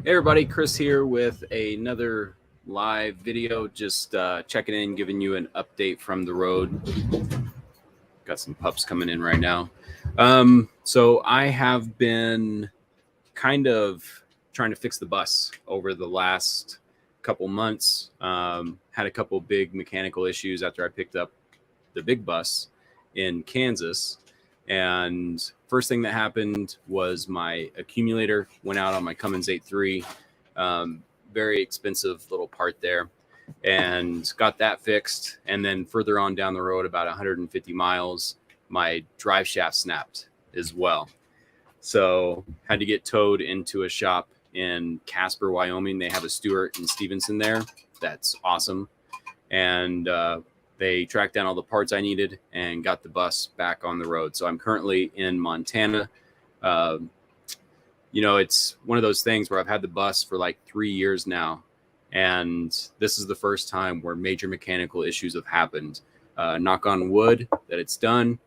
Hey everybody, Chris here with another live video. Just checking in, giving you an update from the road. Got some pups coming in right now. So I have been kind of trying to fix the bus over the last couple months. Had a couple big mechanical issues after I picked up the big bus in Kansas. And first thing that happened was my accumulator went out on my Cummins 8.3. Very expensive little part there, and got that fixed. And then further on down the road, about 150 miles, my drive shaft snapped as well. So had to get towed into a shop in Casper, Wyoming. They have a Stewart and Stevenson there. That's awesome. And they tracked down all the parts I needed and got the bus back on the road. So I'm currently in Montana. Uh, it's one of those things where I've had the bus for like 3 years now. And this is the first time where major mechanical issues have happened. Knock on wood that it's done,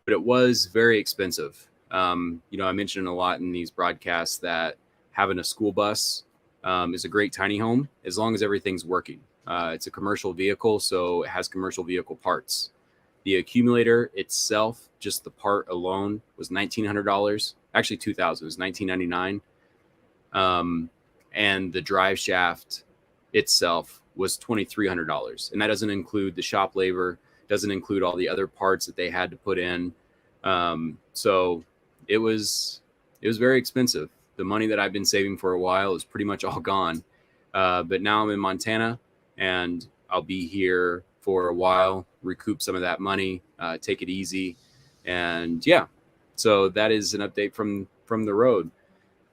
but it was very expensive. I mentioned a lot in these broadcasts that having a school bus is a great tiny home as long as everything's working. It's a commercial vehicle, so it has commercial vehicle parts. The accumulator itself, just the part alone, was $1,900. Actually, $2,000. It was $1,999. And the drive shaft itself was $2,300, and that doesn't include the shop labor, doesn't include all the other parts that they had to put in. So it was very expensive. The money that I've been saving for a while is pretty much all gone. But now I'm in Montana, and I'll be here for a while, recoup some of that money, take it easy, and yeah. So that is an update from the road.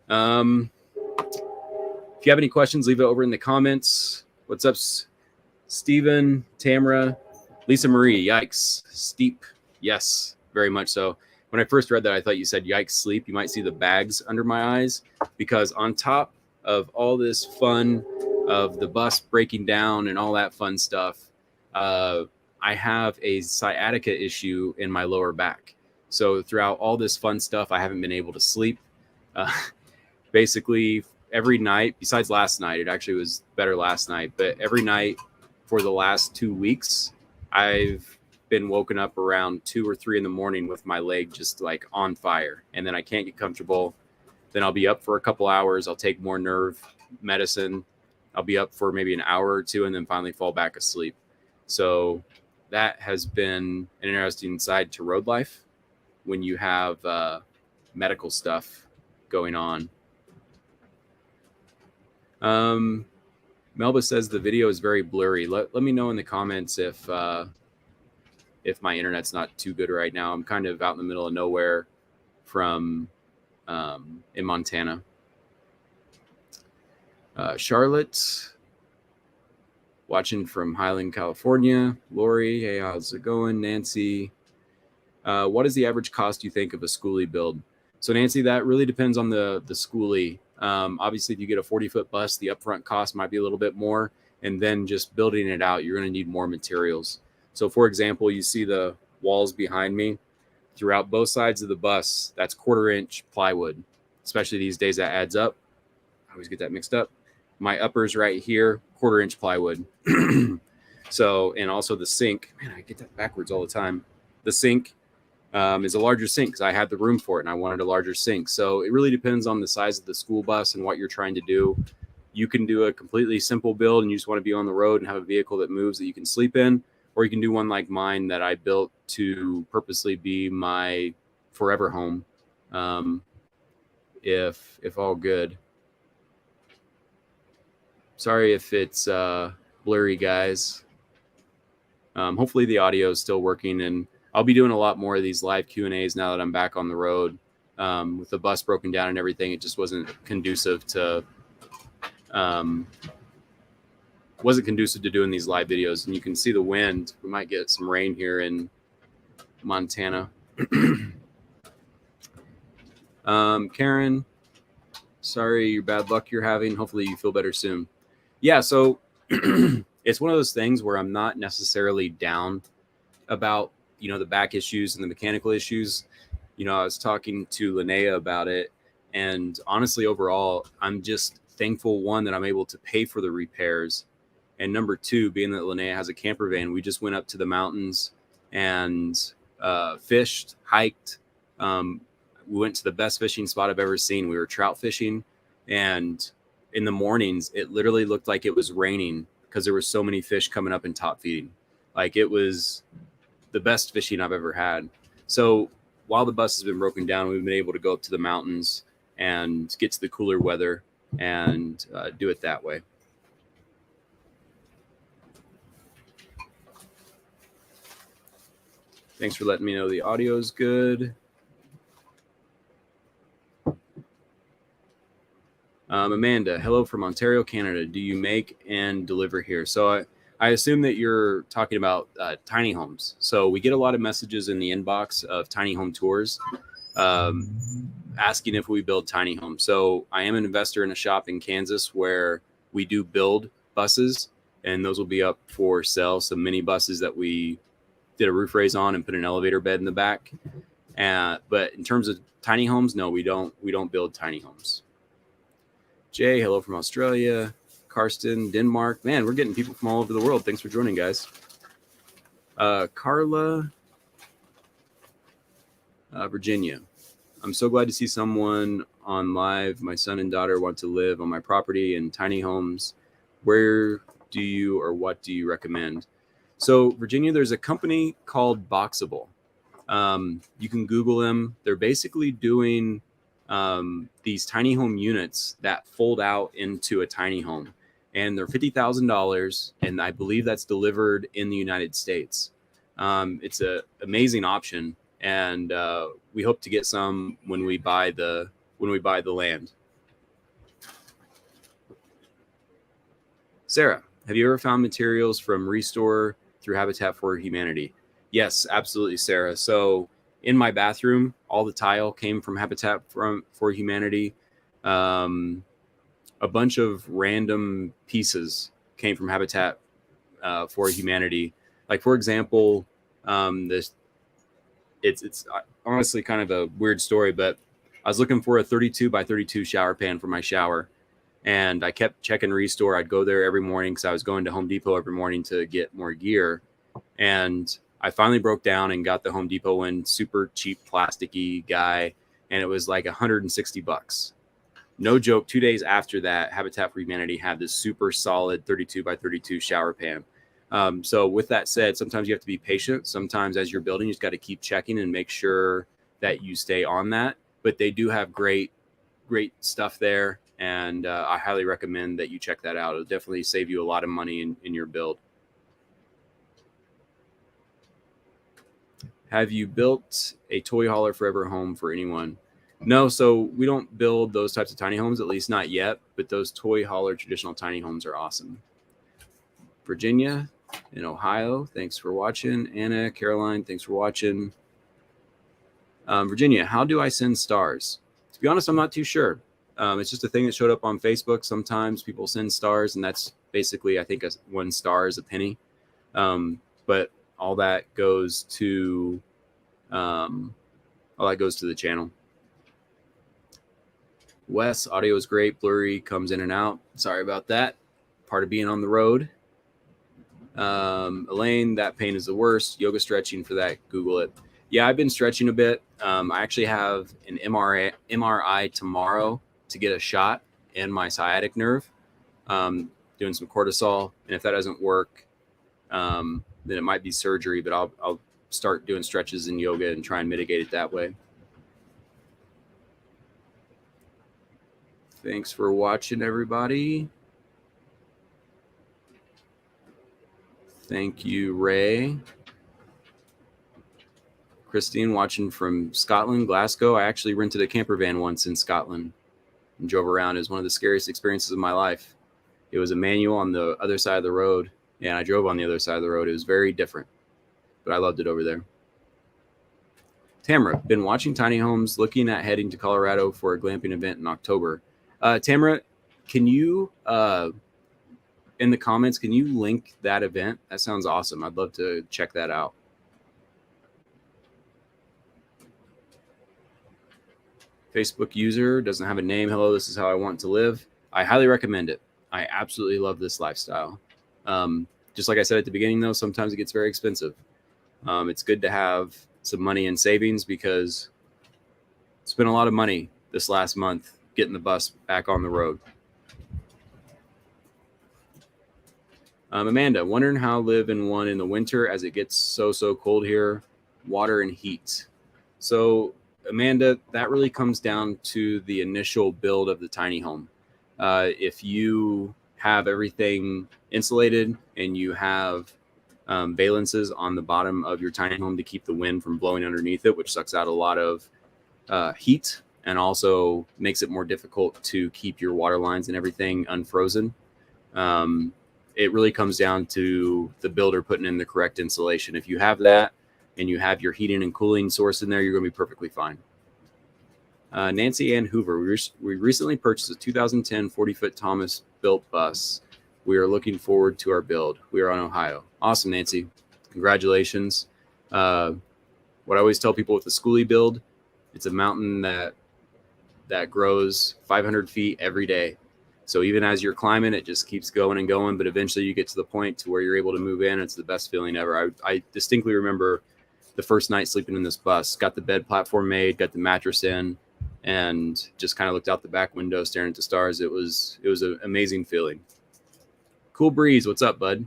If you have any questions, leave it over in the comments. What's up, Steven, Tamara, Lisa Marie? Yikes, steep. Yes, very much so. When I first read that, I thought you said yikes, sleep. You might see the bags under my eyes, because on top of all this fun of the bus breaking down and all that fun stuff, I have a sciatica issue in my lower back. So throughout all this fun stuff, I haven't been able to sleep. Basically, every night, besides last night, it actually was better last night, but every night for the last 2 weeks, I've been woken up around 2 or 3 in the morning with my leg just like on fire. And then I can't get comfortable. Then I'll be up for a couple hours. I'll take more nerve medicine. I'll be up for maybe an hour or two and then finally fall back asleep. So that has been an interesting side to road life when you have medical stuff going on. Melba says the video is very blurry. Let me know in the comments if my internet's not too good right now. I'm kind of out in the middle of nowhere from in Montana. Charlotte, watching from Highland, California. Lori, hey, how's it going? Nancy, what is the average cost you think of a Skoolie build? So Nancy, that really depends on the Skoolie. Obviously, if you get a 40-foot bus, the upfront cost might be a little bit more, and then just building it out, you're going to need more materials. So for example, you see the walls behind me. Throughout both sides of the bus, that's 1/4-inch plywood. Especially these days, that adds up. I always get that mixed up. My uppers right here, 1/4-inch plywood. So, and also the sink. Man, I get that backwards all the time. The sink is a larger sink because I had the room for it and I wanted a larger sink. So it really depends on the size of the school bus and what you're trying to do. You can do a completely simple build and you just want to be on the road and have a vehicle that moves that you can sleep in, or you can do one like mine that I built to purposely be my forever home. If all good. Sorry if it's blurry, guys. Hopefully the audio is still working, and I'll be doing a lot more of these live Q&As now that I'm back on the road. With the bus broken down and everything, it just wasn't conducive to doing these live videos. And you can see the wind. We might get some rain here in Montana. Karen, sorry your bad luck you're having. Hopefully you feel better soon. Yeah, so it's one of those things where I'm not necessarily down about the back issues and the mechanical issues. I was talking to Linnea about it, and honestly, overall, I'm just thankful, one, that I'm able to pay for the repairs. And number two, being that Linnea has a camper van, we just went up to the mountains and fished, hiked. We went to the best fishing spot I've ever seen. We were trout fishing, and in the mornings, it literally looked like it was raining because there were so many fish coming up and top feeding. Like, it was the best fishing I've ever had. So while the bus has been broken down, we've been able to go up to the mountains and get to the cooler weather and do it that way. Thanks for letting me know the audio is good. Amanda, hello from Ontario, Canada. Do you make and deliver here? So I assume that you're talking about tiny homes. So we get a lot of messages in the inbox of tiny home tours asking if we build tiny homes. So I am an investor in a shop in Kansas where we do build buses, and those will be up for sale. Some mini buses that we did a roof raise on and put an elevator bed in the back. But in terms of tiny homes, no, we don't build tiny homes. Jay, hello from Australia. Karsten, Denmark. Man, we're getting people from all over the world. Thanks for joining, guys. Carla, Virginia. I'm so glad to see someone on live. My son and daughter want to live on my property in tiny homes. Where do you or what do you recommend? So, Virginia, there's a company called Boxable. You can Google them. They're basically doing these tiny home units that fold out into a tiny home, and they're $50,000, and I believe that's delivered in the United States. It's an amazing option, and we hope to get some when we buy the land. Sarah, have you ever found materials from Restore through Habitat for Humanity? Yes, absolutely, Sarah. So in my bathroom, all the tile came from Habitat for Humanity. A bunch of random pieces came from Habitat for Humanity. Like, for example, it's honestly kind of a weird story, but I was looking for a 32 by 32 shower pan for my shower, and I kept checking Restore. I'd go there every morning because I was going to Home Depot every morning to get more gear, and I finally broke down and got the Home Depot one, super cheap plasticky guy, and it was like $160. No joke. 2 days after that, Habitat for Humanity had this super solid 32 by 32 shower pan. So with that said, sometimes you have to be patient. Sometimes as you're building, you just got to keep checking and make sure that you stay on that. But they do have great stuff there, and I highly recommend that you check that out. It'll definitely save you a lot of money in your build. Have you built a toy hauler forever home for anyone? No, so we don't build those types of tiny homes, at least not yet, but those toy hauler traditional tiny homes are awesome. Virginia in Ohio, thanks for watching. Anna, Caroline, thanks for watching. Virginia, how do I send stars? To be honest, I'm not too sure. It's just a thing that showed up on Facebook. Sometimes people send stars, and that's basically, I think, 1 star is a penny. But all that goes to the channel. Wes, audio is great. Blurry, comes in and out. Sorry about that. Part of being on the road. Elaine, that pain is the worst. Yoga stretching for that. Google it. Yeah, I've been stretching a bit. I actually have an MRI tomorrow to get a shot in my sciatic nerve. Doing some cortisol, and if that doesn't work, then it might be surgery, but I'll start doing stretches and yoga and try and mitigate it that way. Thanks for watching, everybody. Thank you, Ray. Christine, watching from Scotland, Glasgow. I actually rented a camper van once in Scotland and drove around. It was one of the scariest experiences of my life. It was a manual on the other side of the road, and I drove on the other side of the road. It was very different, but I loved it over there. Tamara, been watching tiny homes, looking at heading to Colorado for a glamping event in October. Tamara, can you, in the comments, can you link that event? That sounds awesome. I'd love to check that out. Facebook user doesn't have a name. Hello, this is how I want to live. I highly recommend it. I absolutely love this lifestyle. Just like I said at the beginning, though, sometimes it gets very expensive. It's good to have some money in savings because I spent a lot of money this last month getting the bus back on the road. Amanda, wondering how live in one in the winter as it gets so cold here, water and heat. So, Amanda, that really comes down to the initial build of the tiny home. If you have everything insulated and you have valances on the bottom of your tiny home to keep the wind from blowing underneath it, which sucks out a lot of heat and also makes it more difficult to keep your water lines and everything unfrozen. It really comes down to the builder putting in the correct insulation. If you have that and you have your heating and cooling source in there, you're going to be perfectly fine. Nancy Ann Hoover, we recently purchased a 2010 40-foot Thomas built bus. We are looking forward to our build. We are on Ohio. Awesome, Nancy. Congratulations. What I always tell people with the Skoolie build, it's a mountain that grows 500 feet every day. So even as you're climbing, it just keeps going and going. But eventually you get to the point to where you're able to move in. It's the best feeling ever. I distinctly remember the first night sleeping in this bus, got the bed platform made, got the mattress in, and just kind of looked out the back window staring at the stars. It was an amazing feeling. Cool Breeze, what's up, bud?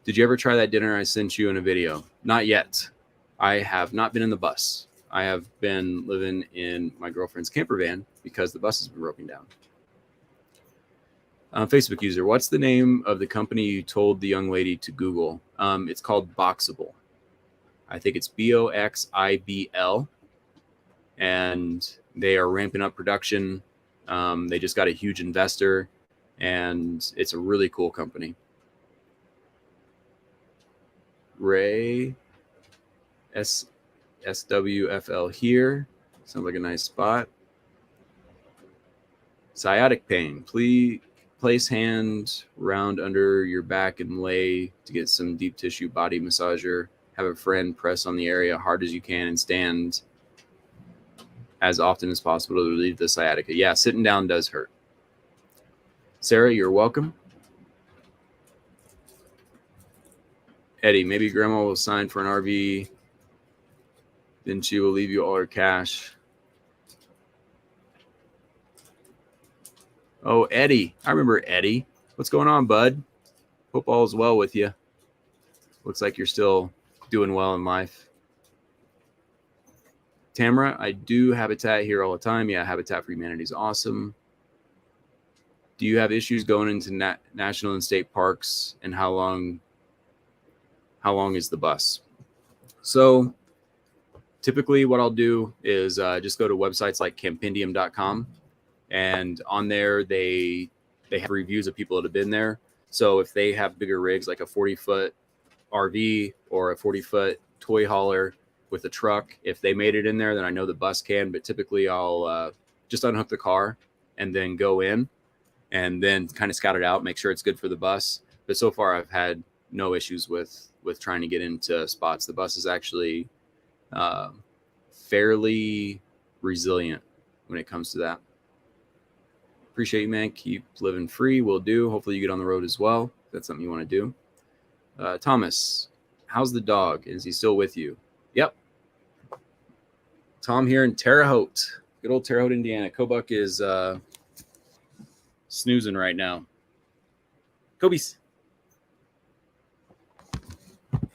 Did you ever try that dinner I sent you in a video? Not yet. I have not been in the bus. I have been living in my girlfriend's camper van because the bus has been broken down. Facebook user, what's the name of the company you told the young lady to Google? It's called Boxable. I think it's Boxibl. And they are ramping up production. They just got a huge investor, and it's a really cool company. Ray SWFL here. Sounds like a nice spot. Sciatic pain. Please place hand round under your back and lay to get some deep tissue body massager. Have a friend press on the area hard as you can and stand as often as possible to relieve the sciatica. Yeah, sitting down does hurt. Sarah, you're welcome. Eddie, maybe grandma will sign for an RV. Then she will leave you all her cash. Oh, Eddie. I remember Eddie. What's going on, bud? Hope all is well with you. Looks like you're still doing well in life. Tamara, I do Habitat here all the time. Yeah, Habitat for Humanity is awesome. Do you have issues going into national and state parks, and how long is the bus? So typically what I'll do is just go to websites like campendium.com, and on there they have reviews of people that have been there. So if they have bigger rigs like a 40-foot RV or a 40-foot toy hauler with a truck, if they made it in there, then I know the bus can. But typically I'll just unhook the car and then go in and then kind of scout it out, make sure it's good for the bus. But so far I've had no issues with trying to get into spots. The bus is actually fairly resilient when it comes to that. Appreciate you, man. Keep living free. Will do. Hopefully you get on the road as well. If that's something you want to do. Thomas, how's the dog? Is he still with you? Yep. Tom here in Terre Haute. Good old Terre Haute, Indiana. Kobuk is snoozing right now. Kobe's.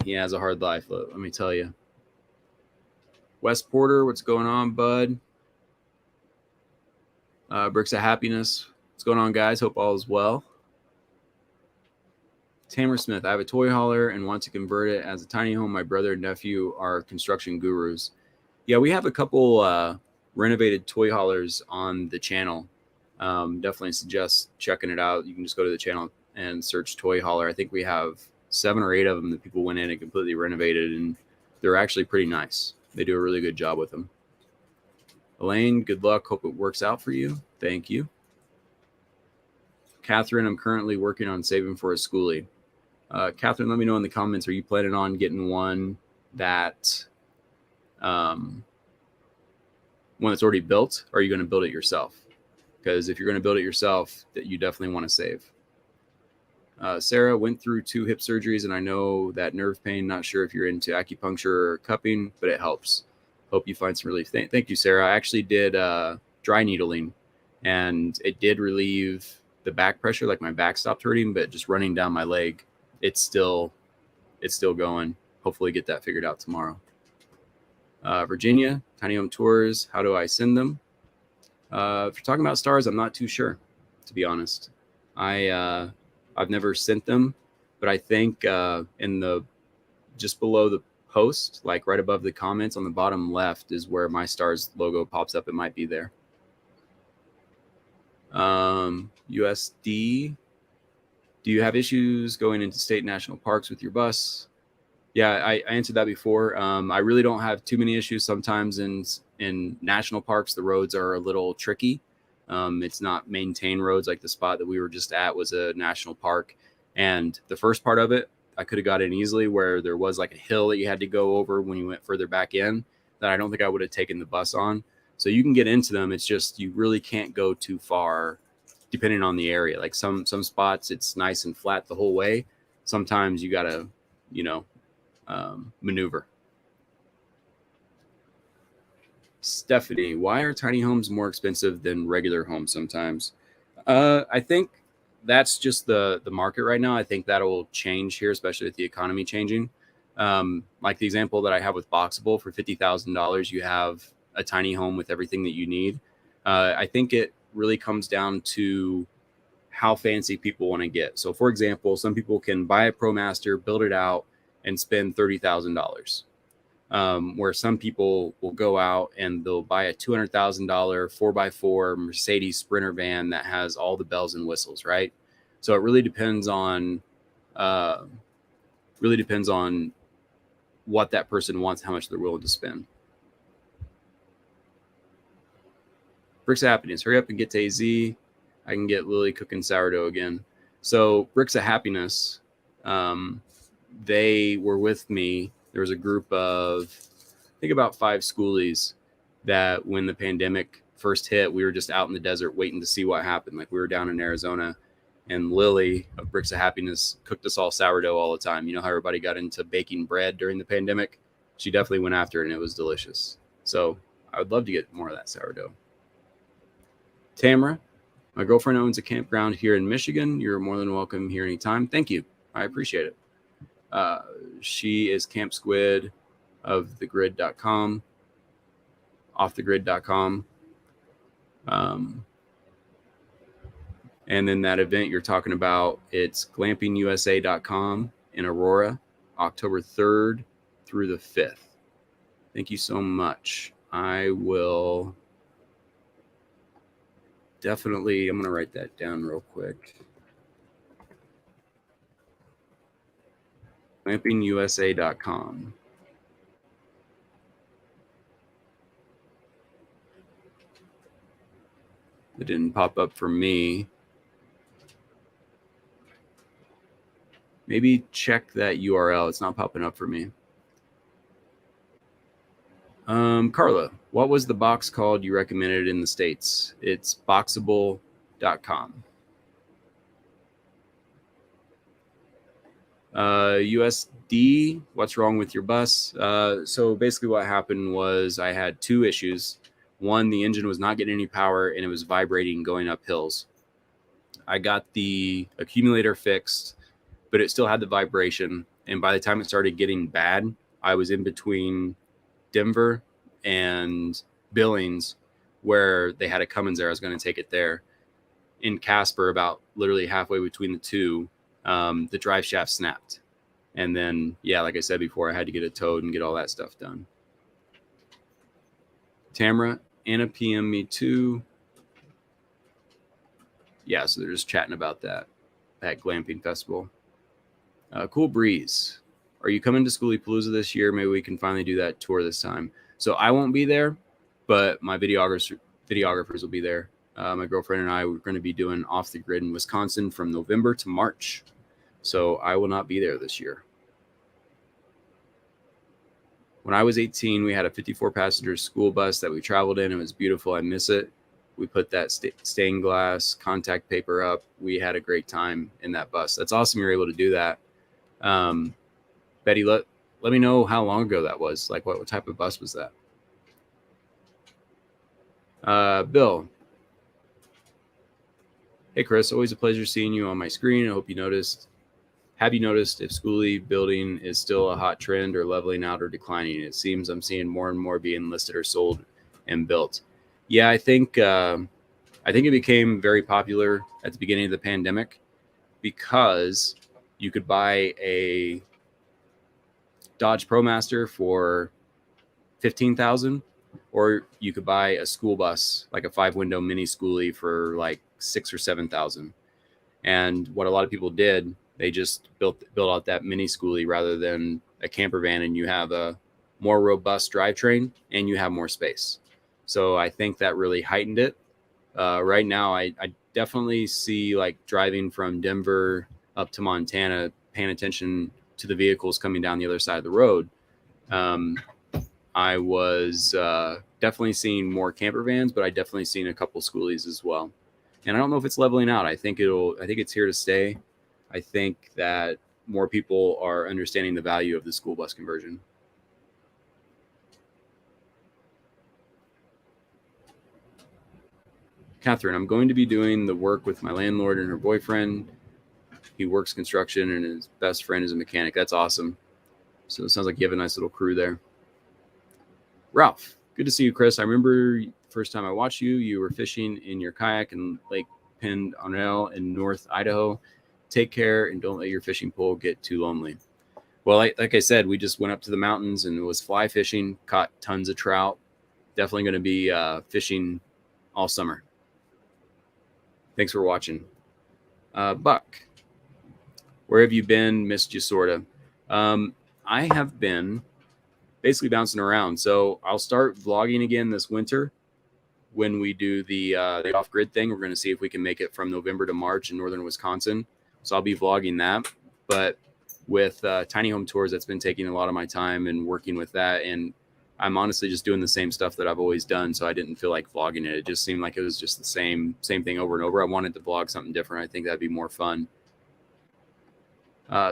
He has a hard life, let me tell you. Wes Porter, what's going on, bud? Bricks of Happiness. What's going on, guys? Hope all is well. Tamara Smith, I have a toy hauler and want to convert it as a tiny home. My brother and nephew are construction gurus. Yeah, we have a couple renovated toy haulers on the channel. Definitely suggest checking it out. You can just go to the channel and search toy hauler. I think we have 7 or 8 of them that people went in and completely renovated, and they're actually pretty nice. They do a really good job with them. Elaine, good luck. Hope it works out for you. Thank you. Catherine, I'm currently working on saving for a Skoolie. Catherine, let me know in the comments, are you planning on getting one that one that's already built, or are you going to build it yourself? because if you're going to build it yourself, that you definitely want to save. Sarah went through 2 hip surgeries, and I know that nerve pain. Not sure if you're into acupuncture or cupping, but it helps. Hope you find some relief. Thank you, Sarah. I actually did dry needling, and it did relieve the back pressure. Like my back stopped hurting, but just running down my leg, it's still going. Hopefully get that figured out tomorrow. Virginia, tiny home tours. How do I send them? If you're talking about stars, I'm not too sure, to be honest. I've never sent them, but I think in the just below the post, like right above the comments on the bottom left, is where my stars logo pops up. It might be there. USD. Do you have issues going into state national parks with your bus? Yeah, I answered that before. I really don't have too many issues. Sometimes in national parks, the roads are a little tricky. It's not maintained roads. Like the spot that we were just at was a national park. And the first part of it, I could have got in easily, where there was like a hill that you had to go over when you went further back in, that I don't think I would have taken the bus on. So you can get into them. It's just you really can't go too far depending on the area. Like some spots, it's nice and flat the whole way. Sometimes you got to, maneuver. Stephanie, why are tiny homes more expensive than regular homes sometimes? I think that's just the market right now. I think that'll change here, especially with the economy changing. Like the example that I have with Boxable, for $50,000, you have a tiny home with everything that you need. I think it really comes down to how fancy people want to get. So for example, some people can buy a ProMaster, build it out, and spend $30,000. Where some people will go out and they'll buy a $200,000 4x4 Mercedes Sprinter van that has all the bells and whistles, right? So it really depends on what that person wants, how much they're willing to spend. Bricks of Happiness, hurry up and get to AZ. I can get Lily cooking sourdough again. So Bricks of Happiness, they were with me. There was a group of, I think, about 5 Skoolies that when the pandemic first hit, we were just out in the desert waiting to see what happened. Like we were down in Arizona, and Lily of Bricks of Happiness cooked us all sourdough all the time. You know how everybody got into baking bread during the pandemic? She definitely went after it, and it was delicious. So I would love to get more of that sourdough. Tamara, my girlfriend owns a campground here in Michigan. You're more than welcome here anytime. Thank you. I appreciate it. She is Camp Squid of thegrid.com, offthegrid.com. And then that event you're talking about, it's glampingusa.com in Aurora, October 3rd through the 5th. Thank you so much. I will definitely, I'm going to write that down real quick. glampingusa.com. It didn't pop up for me. Maybe check that URL. It's not popping up for me. Carla, what was the box called you recommended in the States? It's boxable.com. USD, what's wrong with your bus? So basically what happened was I had 2 issues. One, the engine was not getting any power and it was vibrating going up hills. I got the accumulator fixed, but it still had the vibration. And by the time it started getting bad, I was in between Denver and Billings, where they had a Cummins there. I was going to take it there. In Casper, about literally halfway between the two, the drive shaft snapped. And then, yeah, like I said before, I had to get it towed and get all that stuff done. Tamara, Anna PM me too. Yeah, so they're just chatting about that glamping festival. Cool Breeze. Are you coming to Skoolie Palooza this year? Maybe we can finally do that tour this time. So I won't be there, but my videographers will be there. My girlfriend and I were going to be doing Off the Grid in Wisconsin from November to March. So I will not be there this year. When I was 18, we had a 54-passenger school bus that we traveled in. It was beautiful. I miss it. We put that stained glass contact paper up. We had a great time in that bus. That's awesome you're able to do that. Betty, let me know how long ago that was. Like, what type of bus was that? Bill. Hey, Chris, always a pleasure seeing you on my screen. I hope you noticed. Have you noticed if Skoolie building is still a hot trend or leveling out or declining? It seems I'm seeing more and more being listed or sold and built. Yeah, I think it became very popular at the beginning of the pandemic because you could buy a Dodge ProMaster for $15,000, or you could buy a school bus, like a 5-window mini Skoolie, for like $6,000 or $7,000. And what a lot of people did, they just built out that mini Skoolie rather than a camper van, and you have a more robust drivetrain and you have more space. So I think that really heightened it. Right now, I definitely see, like, driving from Denver up to Montana, paying attention to the vehicles coming down the other side of the road. I was definitely seeing more camper vans, but I definitely seen a couple Skoolies as well. And I don't know if it's leveling out. I think it's here to stay. I think that more people are understanding the value of the school bus conversion. Catherine, I'm going to be doing the work with my landlord and her boyfriend. He works construction and his best friend is a mechanic. That's awesome. So it sounds like you have a nice little crew there. Ralph, good to see you, Chris. I remember first time I watched you, you were fishing in your kayak in Lake Pendonell in North Idaho. Take care and don't let your fishing pole get too lonely. Well, like I said, we just went up to the mountains and was fly fishing, caught tons of trout. Definitely going to be fishing all summer. Thanks for watching. Buck, where have you been? Missed you, sort of. I have been basically bouncing around. So I'll start vlogging again this winter when we do the off-grid thing. We're going to see if we can make it from November to March in northern Wisconsin. So I'll be vlogging that. But with Tiny Home Tours, that's been taking a lot of my time and working with that. And I'm honestly just doing the same stuff that I've always done. So I didn't feel like vlogging it. It just seemed like it was just the same thing over and over. I wanted to vlog something different. I think that'd be more fun.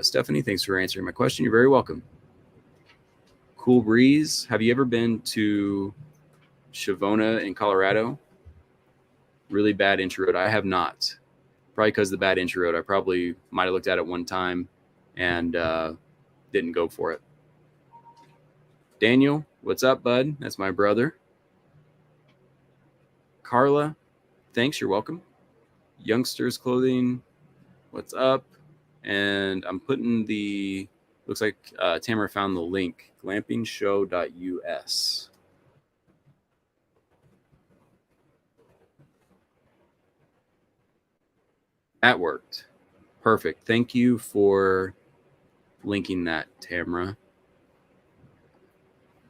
Stephanie, thanks for answering my question. You're very welcome. Cool Breeze, have you ever been to Shavona in Colorado? Really bad entry road. I have not. Probably because of the bad entry road. I probably might have looked at it one time and didn't go for it. Daniel, what's up, bud? That's my brother. Carla, thanks. You're welcome. Youngsters Clothing, what's up? And I'm putting the, looks like Tamara found the link, glampingshow.us. That worked. Perfect. Thank you for linking that, Tamara.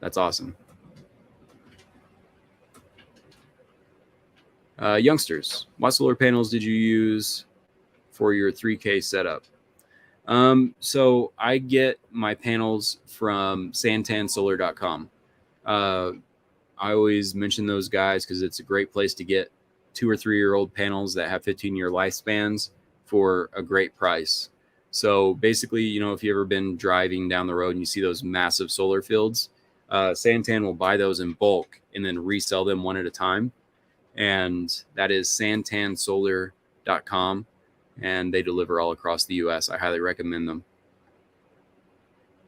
That's awesome. Youngsters, what solar panels did you use for your 3K setup? So I get my panels from santansolar.com. I always mention those guys because it's a great place to get 2 or 3 year old panels that have 15-year lifespans for a great price. So basically, you know, if you've ever been driving down the road and you see those massive solar fields, Santan will buy those in bulk and then resell them one at a time. And that is santansolar.com. And they deliver all across the U.S. I highly recommend them.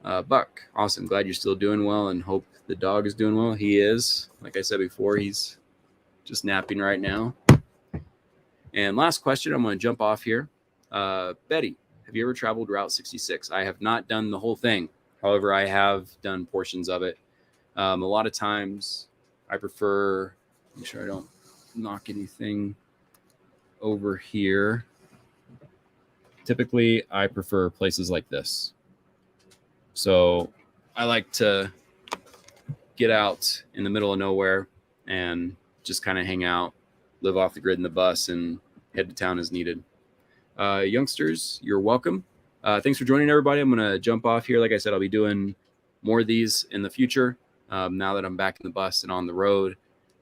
Buck, awesome. Glad you're still doing well and hope the dog is doing well. He is. Like I said before, he's just napping right now. And last question, I'm going to jump off here. Betty, have you ever traveled Route 66? I have not done the whole thing. However, I have done portions of it. A lot of times I prefer, make sure I don't knock anything over here. Typically, I prefer places like this. So I like to get out in the middle of nowhere and just kind of hang out, live off the grid in the bus, and head to town as needed. Youngsters, you're welcome. Thanks for joining, everybody. I'm going to jump off here. Like I said, I'll be doing more of these in the future now that I'm back in the bus and on the road.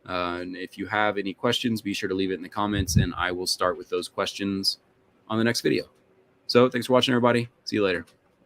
And if you have any questions, be sure to leave it in the comments, and I will start with those questions on the next video. So thanks for watching, everybody. See you later.